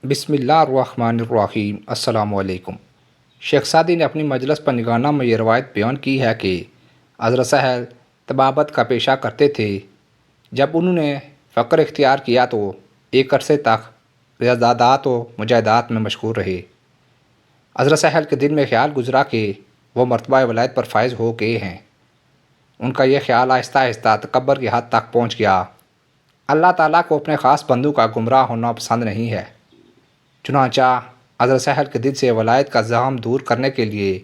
بسم اللہ الرحمن الرحیم۔ السلام علیکم۔ شیخ سعدی نے اپنی مجلس پر نگاہنامہ میں یہ روایت بیان کی ہے کہ حضرت سہل طبابت کا پیشہ کرتے تھے۔ جب انہوں نے فقر اختیار کیا تو ایک عرصے تک ریاضیات و مجاہدات میں مشغول رہے۔ حضرت سہل کے دل میں خیال گزرا کہ وہ مرتبہ ولایت پر فائز ہو گئے ہیں۔ ان کا یہ خیال آہستہ آہستہ تکبر کی حد تک پہنچ گیا۔ اللہ تعالیٰ کو اپنے خاص بندوں کا گمراہ ہونا پسند نہیں ہے۔ چنانچہ حضرت سہل کے دل سے ولایت کا زحام دور کرنے کے لیے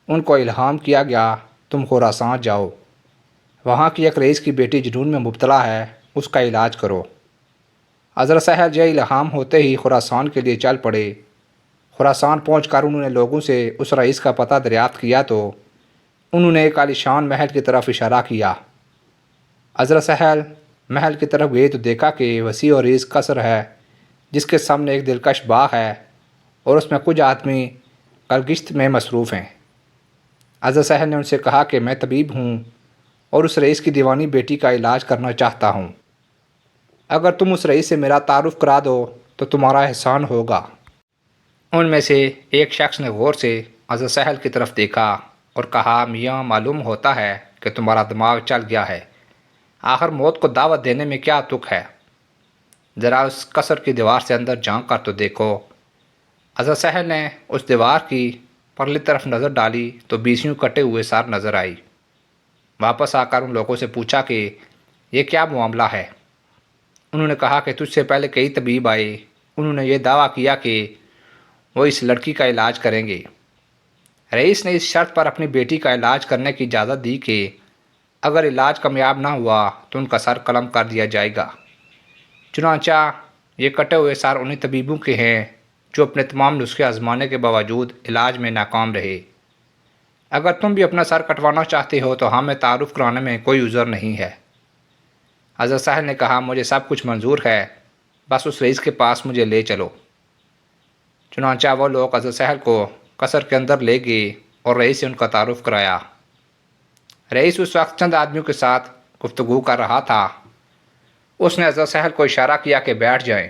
ان کو الہام کیا گیا، تم خراسان جاؤ، وہاں کی ایک رئیس کی بیٹی جنون میں مبتلا ہے، اس کا علاج کرو۔ حضرت سہل یہ الہام ہوتے ہی خراسان کے لیے چل پڑے۔ خراسان پہنچ کر انہوں نے لوگوں سے اس رئیس کا پتہ دریافت کیا تو انہوں نے ایک عالیشان محل کی طرف اشارہ کیا۔ حضرت سہل محل کی طرف گئے تو دیکھا کہ وسیع و عریض قصر ہے، جس کے سامنے ایک دلکش باغ ہے اور اس میں کچھ آدمی کلگشت میں مصروف ہیں۔ حضرت سہل نے ان سے کہا کہ میں طبیب ہوں اور اس رئیس کی دیوانی بیٹی کا علاج کرنا چاہتا ہوں۔ اگر تم اس رئیس سے میرا تعارف کرا دو تو تمہارا احسان ہوگا۔ ان میں سے ایک شخص نے غور سے حضرت سہل کی طرف دیکھا اور کہا، میاں معلوم ہوتا ہے کہ تمہارا دماغ چل گیا ہے، آخر موت کو دعوت دینے میں کیا تک ہے؟ ذرا اس قصر کی دیوار سے اندر جھانک کر تو دیکھو۔ حضرت سہل نے اس دیوار کی پرلی طرف نظر ڈالی تو بیسیوں کٹے ہوئے سر نظر آئی۔ واپس آ کر ان لوگوں سے پوچھا کہ یہ کیا معاملہ ہے؟ انہوں نے کہا کہ تجھ سے پہلے کئی طبیب آئے، انہوں نے یہ دعویٰ کیا کہ وہ اس لڑکی کا علاج کریں گے۔ رئیس نے اس شرط پر اپنی بیٹی کا علاج کرنے کی اجازت دی کہ اگر علاج کامیاب نہ ہوا تو ان کا سر قلم کر دیا جائے گا۔ چنانچہ یہ کٹے ہوئے سر انہی طبیبوں کے ہیں جو اپنے تمام نسخے آزمانے کے باوجود علاج میں ناکام رہے۔ اگر تم بھی اپنا سر کٹوانا چاہتے ہو تو ہمیں تعارف کرانے میں کوئی عذر نہیں ہے۔ حضرت سہل نے کہا، مجھے سب کچھ منظور ہے، بس اس رئیس کے پاس مجھے لے چلو۔ چنانچہ وہ لوگ حضرت سہل کو قصر کے اندر لے گئے اور رئیس سے ان کا تعارف کرایا۔ رئیس اس وقت چند آدمیوں کے ساتھ گفتگو کر رہا تھا۔ اس نے حضرت سہل کو اشارہ کیا کہ بیٹھ جائیں۔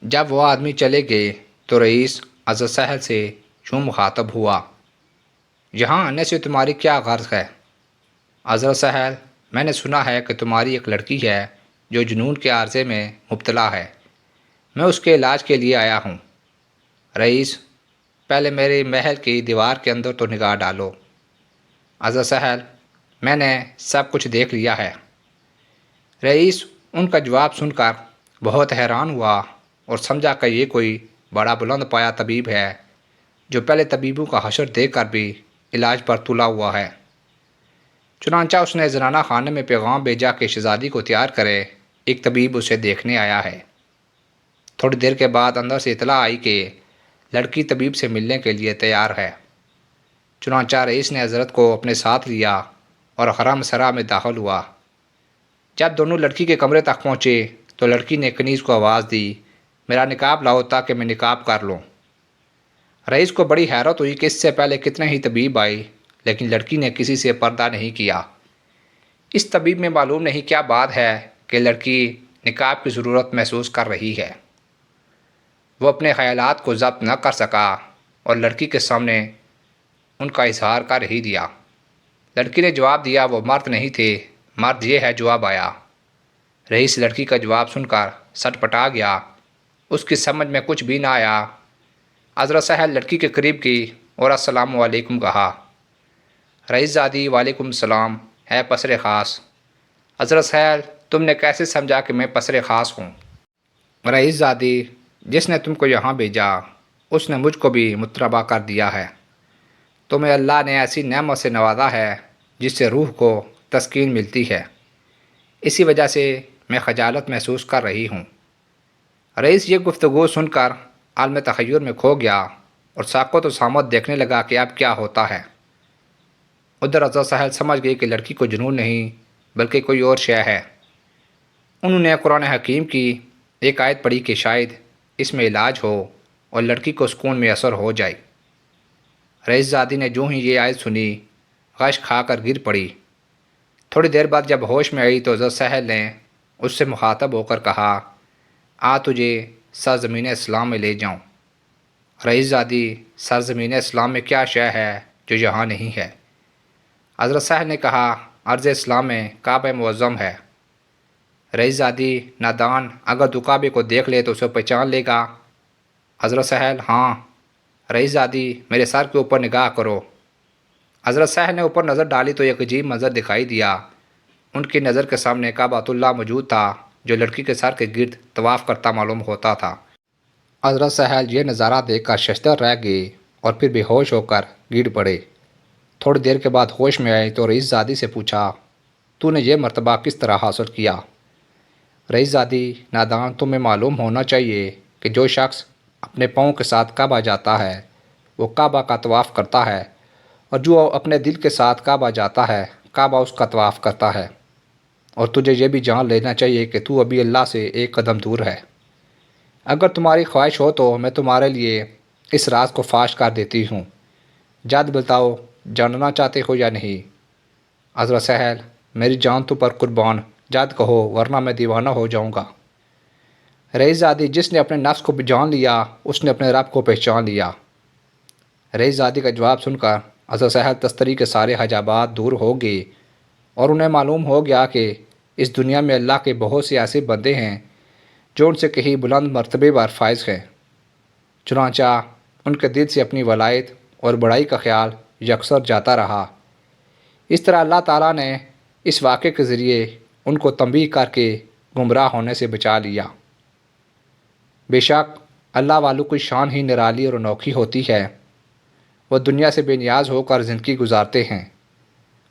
جب وہ آدمی چلے گئے تو رئیس حضرت سہل سے یوں مخاطب ہوا، یہاں آنے سے تمہاری کیا غرض ہے؟ حضرت سہل، میں نے سنا ہے کہ تمہاری ایک لڑکی ہے جو جنون کے عارضے میں مبتلا ہے، میں اس کے علاج کے لیے آیا ہوں۔ رئیس، پہلے میرے محل کی دیوار کے اندر تو نگاہ ڈالو۔ حضرت سہل، میں نے سب کچھ دیکھ لیا ہے۔ رئیس ان کا جواب سن کر بہت حیران ہوا اور سمجھا کہ یہ کوئی بڑا بلند پایا طبیب ہے جو پہلے طبیبوں کا حشر دیکھ کر بھی علاج پر تلا ہوا ہے۔ چنانچہ اس نے زنانہ خانے میں پیغام بھیجا کہ شہزادی کو تیار کرے، ایک طبیب اسے دیکھنے آیا ہے۔ تھوڑی دیر کے بعد اندر سے اطلاع آئی کہ لڑکی طبیب سے ملنے کے لیے تیار ہے۔ چنانچہ رئیس نے حضرت کو اپنے ساتھ لیا اور حرم سرا میں داخل ہوا۔ جب دونوں لڑکی کے کمرے تک پہنچے تو لڑکی نے کنیز کو آواز دی، میرا نقاب لاؤ تاکہ میں نقاب کر لوں۔ رئیس کو بڑی حیرت ہوئی کہ اس سے پہلے کتنے ہی طبیب آئے لیکن لڑکی نے کسی سے پردہ نہیں کیا۔ اس طبیب میں معلوم نہیں کیا بات ہے کہ لڑکی نقاب کی ضرورت محسوس کر رہی ہے۔ وہ اپنے خیالات کو ضبط نہ کر سکا اور لڑکی کے سامنے ان کا اظہار کر ہی دیا۔ لڑکی نے جواب دیا، وہ مرد نہیں تھے، مرد یہ ہے جو اب آیا۔ رئیس لڑکی کا جواب سن کر سٹ پٹا گیا، اس کی سمجھ میں کچھ بھی نہ آیا۔ حضرت سہل لڑکی کے قریب کی اور السلام علیکم کہا۔ رئیس زادی، وعلیکم السلام، ہے پسر خاص۔ حضرت سہل، تم نے کیسے سمجھا کہ میں پسر خاص ہوں؟ رئیس زادی، جس نے تم کو یہاں بھیجا اس نے مجھ کو بھی مطربہ کر دیا ہے۔ تمہیں اللہ نے ایسی نعمت سے نوازا ہے جس سے روح کو تسکین ملتی ہے، اسی وجہ سے میں خجالت محسوس کر رہی ہوں۔ رئیس یہ گفتگو سن کر عالم تخیر میں کھو گیا اور ساکت و سامت دیکھنے لگا کہ اب کیا ہوتا ہے۔ ادھر حضرت سہل سمجھ گئی کہ لڑکی کو جنون نہیں بلکہ کوئی اور شے ہے۔ انہوں نے قرآن حکیم کی ایک آیت پڑھی کہ شاید اس میں علاج ہو اور لڑکی کو سکون میں اثر ہو جائے۔ رئیس زادی نے جو ہی یہ آیت سنی غش کھا کر گر پڑی۔ تھوڑی دیر بعد جب ہوش میں آئی تو حضرت سہل نے اس سے مخاطب ہو کر کہا، تجھے سرزمین اسلام میں لے جاؤں۔ رئیس زادی، سرزمین اسلام میں کیا شے ہے جو یہاں نہیں ہے؟ حضرت صاحب نے کہا، ارض اسلام میں کعبہ معظم ہے۔ رئیس زادی، نادان اگر تو کعبے کو دیکھ لے تو اسے پہچان لے گا؟ حضرت صاحب، ہاں۔ رئیس زادی، میرے سر کے اوپر نگاہ کرو۔ حضرت صاحب نے اوپر نظر ڈالی تو ایک عجیب منظر دکھائی دیا۔ ان کی نظر کے سامنے کعبۃ اللہ موجود تھا، جو لڑکی کے سر کے گرد طواف کرتا معلوم ہوتا تھا۔ حضرت صاحب یہ نظارہ دیکھ کر ششدر رہ گئے اور پھر بے ہوش ہو کر گر پڑے۔ تھوڑی دیر کے بعد ہوش میں آئے تو رئیس زادی سے پوچھا، تو نے یہ مرتبہ کس طرح حاصل کیا؟ رئیس زادی، نادان، تمہیں معلوم ہونا چاہیے کہ جو شخص اپنے پاؤں کے ساتھ کعبہ جاتا ہے وہ کعبہ کا طواف کرتا ہے، اور جو اپنے دل کے ساتھ کعبہ جاتا ہے کعبہ اس کا طواف کرتا ہے۔ اور تجھے یہ بھی جان لینا چاہیے کہ تو ابھی اللہ سے ایک قدم دور ہے۔ اگر تمہاری خواہش ہو تو میں تمہارے لیے اس راز کو فاش کر دیتی ہوں۔ جد بتاؤ، جاننا چاہتے ہو یا نہیں؟ حضرت صاحب، میری جان تو پر قربان، جد کہو ورنہ میں دیوانہ ہو جاؤں گا۔ رئیس زادی، جس نے اپنے نفس کو جان لیا اس نے اپنے رب کو پہچان لیا۔ رئیس زادی کا جواب سن کر حضرت صاحب تستری کے سارے حجابات دور ہو گئے اور انہیں معلوم ہو گیا کہ اس دنیا میں اللہ کے بہت سے ایسے بندے ہیں جو ان سے کہیں بلند مرتبے پر فائز ہیں۔ چنانچہ ان کے دل سے اپنی ولایت اور بڑائی کا خیال یکسر جاتا رہا۔ اس طرح اللہ تعالیٰ نے اس واقعے کے ذریعے ان کو تنبیہ کر کے گمراہ ہونے سے بچا لیا۔ بے شک اللہ والوں کی شان ہی نرالی اور انوکھی ہوتی ہے۔ وہ دنیا سے بے نیاز ہو کر زندگی گزارتے ہیں۔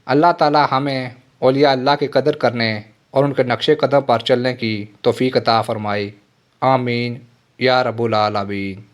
اللہ تعالیٰ ہمیں اولیاء اللہ کی قدر کرنے اور ان کے نقش قدم پر چلنے کی توفیق عطا فرمائے۔ آمین یا رب العالمین۔